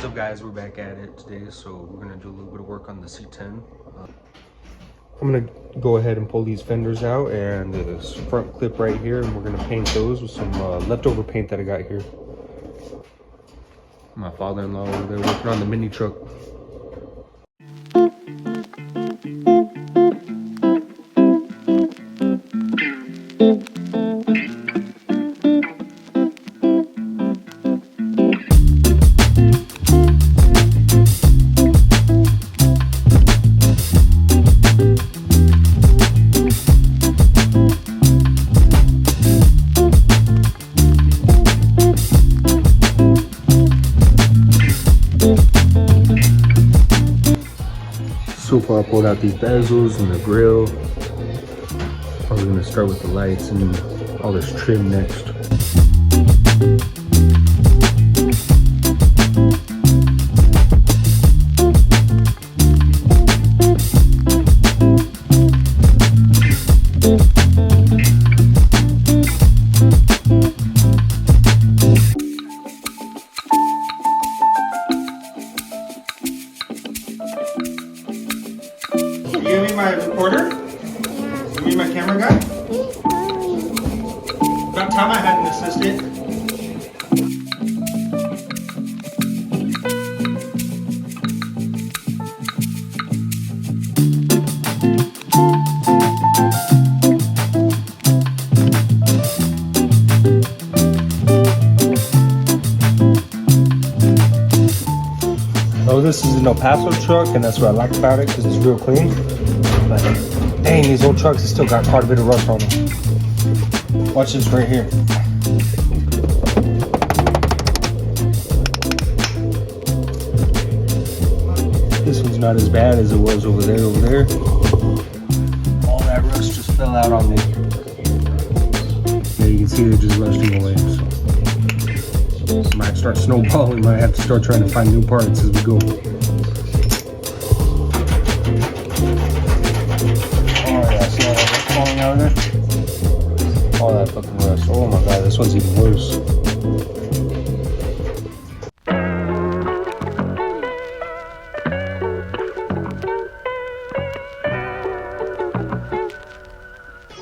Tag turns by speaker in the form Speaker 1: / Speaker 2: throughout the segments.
Speaker 1: What's up guys, we're back at it today, so we're going to do a little bit of work on the C10. I'm going to go ahead and pull these fenders out and this front clip right here, and we're going to paint those with some leftover paint that I got here. My father-in-law over there working on the mini truck. So far I pulled out these bezels and the grill. We're going to start with the lights and all this trim next. You mean my recorder? Yeah. You mean my camera guy? About time I had an assistant. Oh, this is an El Paso truck, and that's what I like about it because it's real clean. But dang, these old trucks have still got quite a bit of rust on them. Watch this right here. This one's not as bad as it was over there. All that rust just fell out on me. Yeah, you can see they're just rusting away. So might start snowballing. Might have to start trying to find new parts as we go. Falling out of there. All that fucking rust. Oh my god, this one's even worse.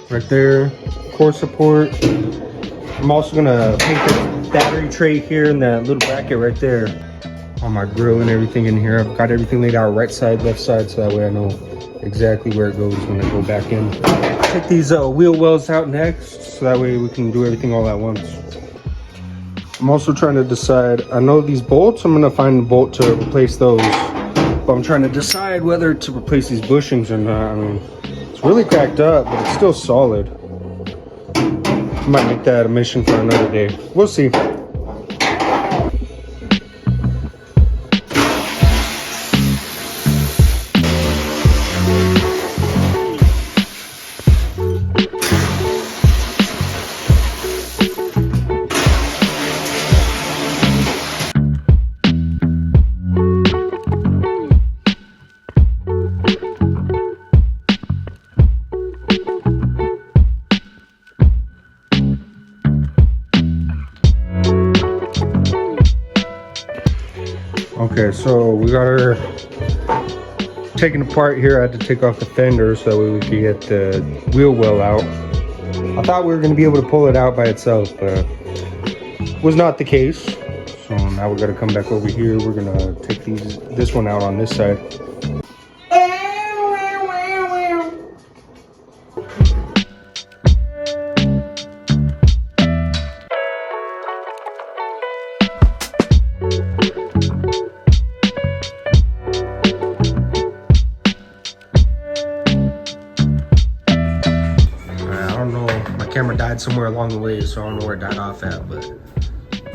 Speaker 1: Right there, core support. I'm also gonna paint the battery tray here and that little bracket right there on my grill and everything in here. I've got everything laid out right side, left side, so that way I know exactly where it goes when I go back in. Take these wheel wells out next, so that way we can do everything all at once. I'm also trying to decide, I know these bolts, I'm gonna find a bolt to replace those, but I'm trying to decide whether to replace these bushings or not. I mean, it's really cracked up, but it's still solid. I might make that a mission for another day. We'll see. Okay, so we got her taken apart here. I had to take off the fender so that way we could get the wheel well out. I thought we were going to be able to pull it out by itself, but was not the case. So now we got to come back over here. We're going to take this one out on this side. Camera died somewhere along the way, so I don't know where it died off at, but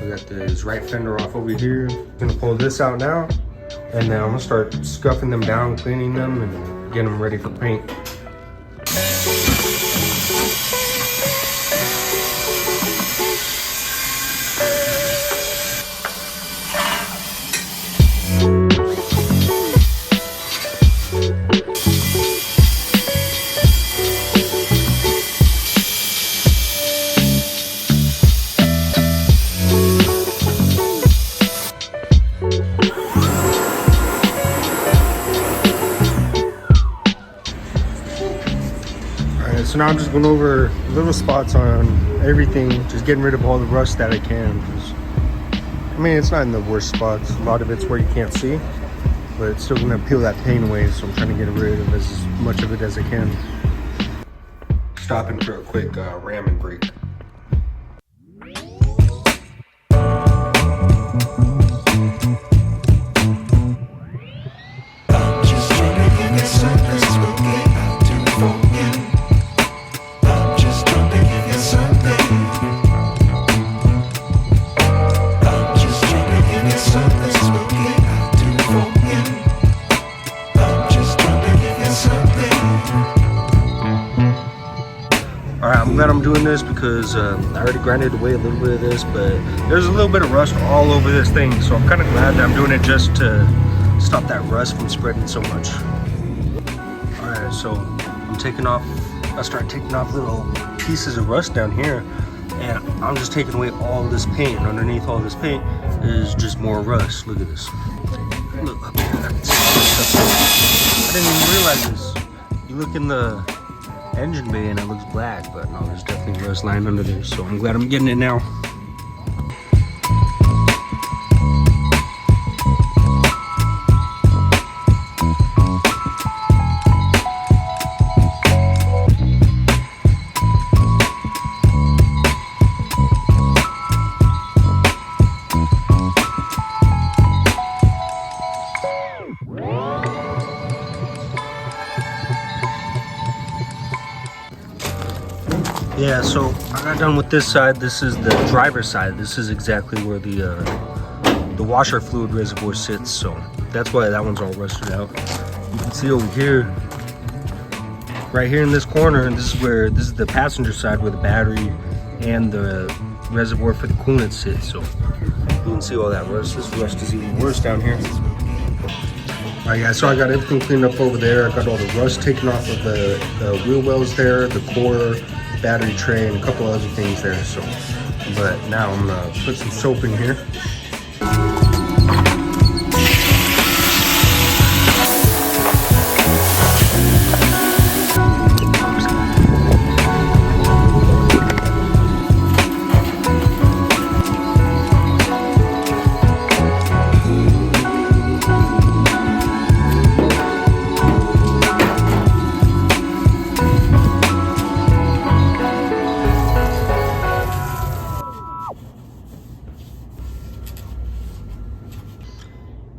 Speaker 1: we got this right fender off over here. I'm gonna pull this out now, and then I'm gonna start scuffing them down, cleaning them, and getting them ready for paint. So now I'm just going over little spots on everything, just getting rid of all the rust that I can. I mean, it's not in the worst spots. A lot of it's where you can't see, but it's still gonna peel that paint away. So I'm trying to get rid of as much of it as I can. Stopping for a quick ramen break. I'm glad I'm doing this because I already grinded away a little bit of this, but there's a little bit of rust all over this thing, so I'm kind of glad that I'm doing it just to stop that rust from spreading so much. Alright, so I start taking off little pieces of rust down here, and I'm just taking away all this paint, and underneath all this paint is just more rust. Look at this. Look up here. I didn't even realize this. You look in the engine bay and it looks black, but no, there's definitely rust lying under there, so I'm glad I'm getting it now. Yeah, so I got done with this side. This is the driver's side. This is exactly where the washer fluid reservoir sits, so that's why that one's all rusted out. You can see over here, right here in this corner, and this is the passenger side where the battery and the reservoir for the coolant sits, so you can see all that rust. This rust is even worse down here. Alright guys, so I got everything cleaned up over there. I got all the rust taken off of the wheel wells there, the core, battery tray, and a couple other things there. So, but now I'm gonna put some soap in here.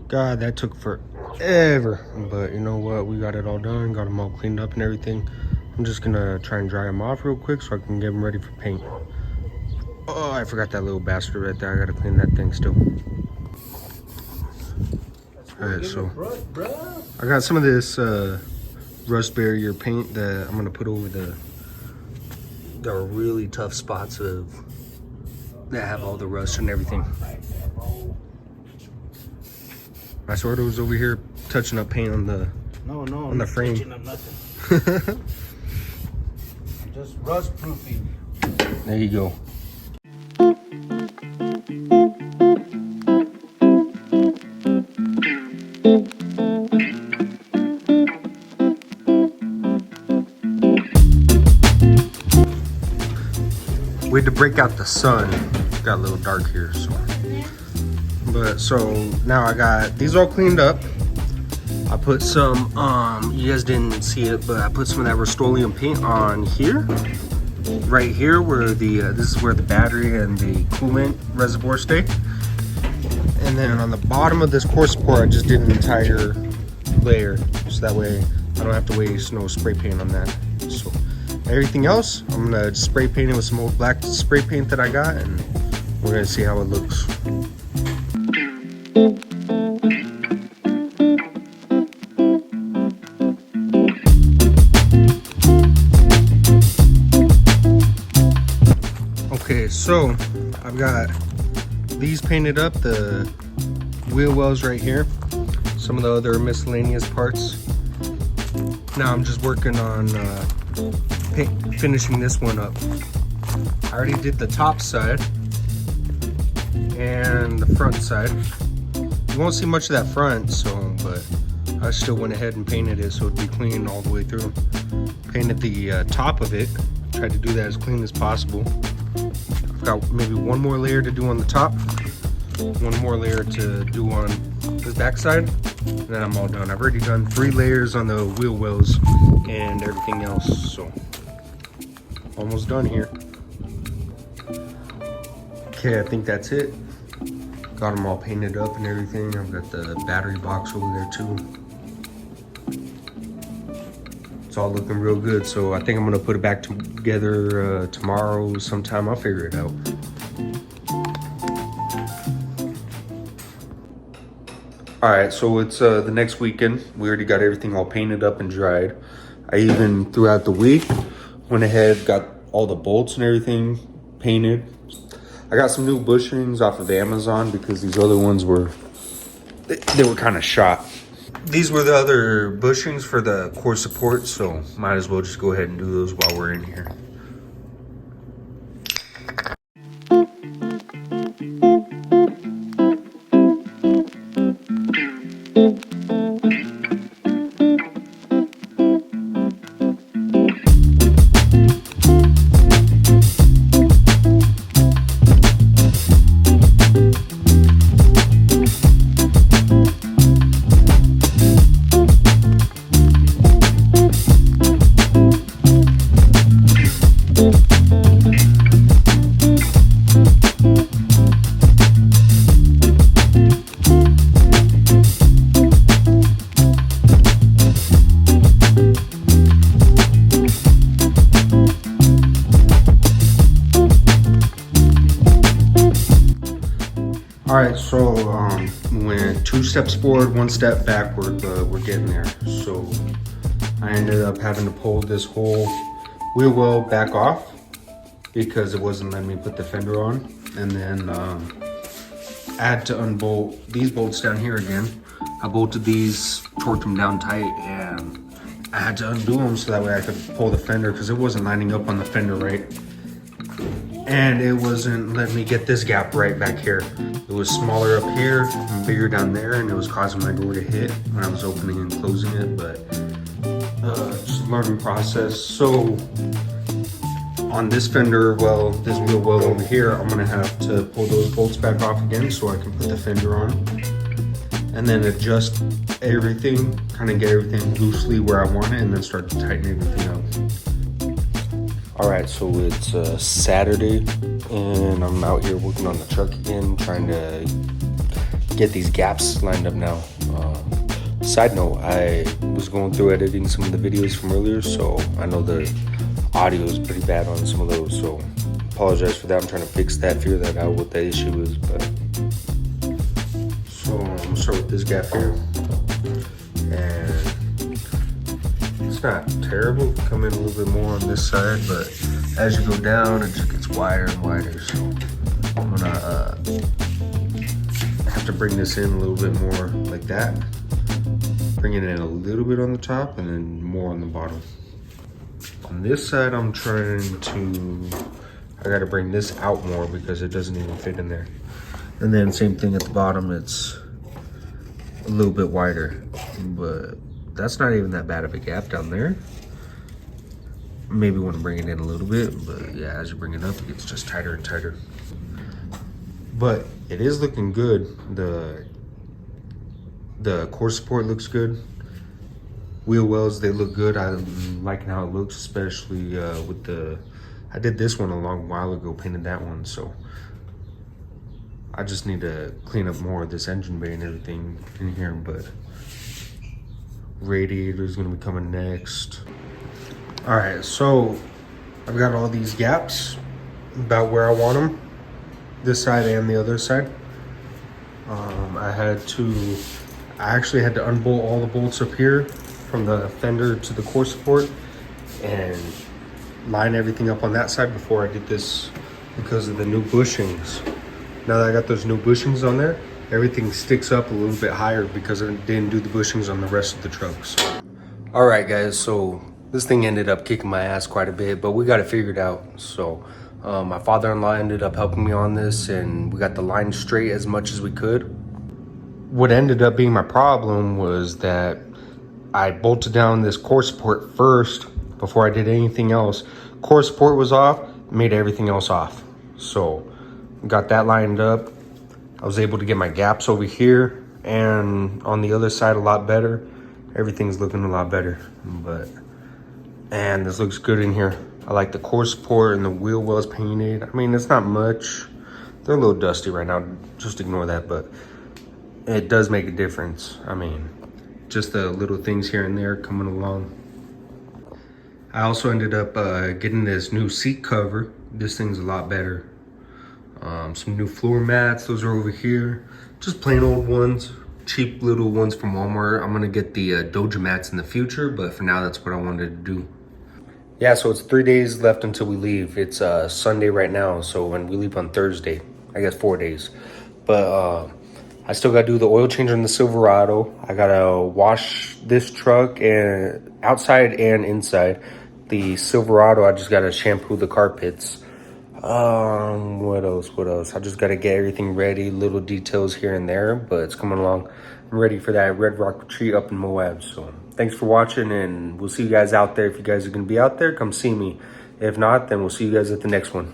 Speaker 1: God, that took forever, but you know what, we got it all done, got them all cleaned up and everything. I'm just gonna try and dry them off real quick so I can get them ready for paint. Oh, I forgot that little bastard right there. I gotta clean that thing still. Alright, so I got some of this rust barrier paint that I'm gonna put over the really tough spots that have all the rust and everything. My sort of was over here touching up paint on the frame.
Speaker 2: I'm nothing. Just rust proofing.
Speaker 1: There you go. We had to break out the sun. Got a little dark here, so. But so now I got these all cleaned up. I put some, you guys didn't see it, but I put some of that Rust-Oleum paint on here. Right here where this is where the battery and the coolant reservoir stay. And then on the bottom of this core support, I just did an entire layer. So that way I don't have to waste no spray paint on that. So everything else, I'm gonna spray paint it with some old black spray paint that I got, and we're gonna see how it looks. Okay, so I've got these painted up, the wheel wells right here, some of the other miscellaneous parts. Now I'm just working on finishing this one up. I already did the top side and the front side. You won't see much of that front, but I still went ahead and painted it so it'd be clean all the way through. painted the top of it. Tried to do that as clean as possible. I've got maybe one more layer to do on the top, one more layer to do on this backside, and then I'm all done. I've already done 3 layers on the wheel wells and everything else, so almost done here. Okay, I think that's it. Got them all painted up and everything. I've got the battery box over there too. It's all looking real good, so I think I'm gonna put it back together tomorrow sometime. I'll figure it out. All right, so it's the next weekend. We already got everything all painted up and dried. I even throughout the week went ahead, got all the bolts and everything painted. I got some new bushings off of Amazon because these other ones were kind of shot. These were the other bushings for the core support, so might as well just go ahead and do those while we're in here. All right, so we went 2 steps forward, 1 step backward, but we're getting there. So I ended up having to pull this whole wheel well back off because it wasn't letting me put the fender on. And then I had to unbolt these bolts down here again. I bolted these, torqued them down tight, and I had to undo them so that way I could pull the fender because it wasn't lining up on the fender right. And it wasn't letting me get this gap right back here. It was smaller up here and bigger down there, and it was causing my door to hit when I was opening and closing it, but just a learning process. So on this fender, well, this wheel well over here, I'm gonna have to pull those bolts back off again so I can put the fender on. And then adjust everything, kind of get everything loosely where I want it, and then start to tighten everything up. All right, so it's Saturday, and I'm out here working on the truck again, trying to get these gaps lined up now. Side note, I was going through editing some of the videos from earlier, so I know the audio is pretty bad on some of those, so apologize for that. I'm trying to fix that, figure that out, what the issue is. But so I'm gonna start with this gap here, and it's not terrible. Come in a little bit more on this side, but as you go down, it just gets wider and wider. So I'm gonna have to bring this in a little bit more like that. Bring it in a little bit on the top and then more on the bottom. On this side, I'm trying to, I gotta bring this out more because it doesn't even fit in there. And then same thing at the bottom, it's a little bit wider, but that's not even that bad of a gap down there. Maybe want to bring it in a little bit, but yeah, as you bring it up, it gets just tighter and tighter. But it is looking good. The core support looks good. Wheel wells, they look good. I'm liking how it looks, especially with the, I did this one a long while ago, painted that one, so I just need to clean up more of this engine bay and everything in here, but radiator is gonna be coming next. All right, so I've got all these gaps about where I want them, this side and the other side. I actually had to unbolt all the bolts up here from the fender to the core support and line everything up on that side before I did this because of the new bushings. Now that I got those new bushings on there, everything sticks up a little bit higher because I didn't do the bushings on the rest of the trucks. All right, guys, so this thing ended up kicking my ass quite a bit, but we got it figured out. So my father-in-law ended up helping me on this, and we got the line straight as much as we could. What ended up being my problem was that I bolted down this core support first before I did anything else. Core support was off, made everything else off. So got that lined up. I was able to get my gaps over here and on the other side a lot better. Everything's looking a lot better, and this looks good in here. I like the core support and the wheel wells painted. I mean, it's not much. They're a little dusty right now, just ignore that, but it does make a difference. I mean, just the little things here and there coming along. I also ended up getting this new seat cover. This thing's a lot better. Some new floor mats, those are over here. Just plain old ones, cheap little ones from Walmart. I'm gonna get the Doja mats in the future, but for now, that's what I wanted to do. Yeah, so it's 3 days left until we leave. It's Sunday right now, so when we leave on Thursday, I guess 4 days. But I still gotta do the oil change on the Silverado. I gotta wash this truck and outside and inside. The Silverado, I just gotta shampoo the carpets. What else? I just gotta get everything ready, little details here and there, but it's coming along. I'm ready for that Red Rock retreat up in Moab. So thanks for watching, and we'll see you guys out there. If you guys are gonna be out there, come see me. If not, then we'll see you guys at the next one.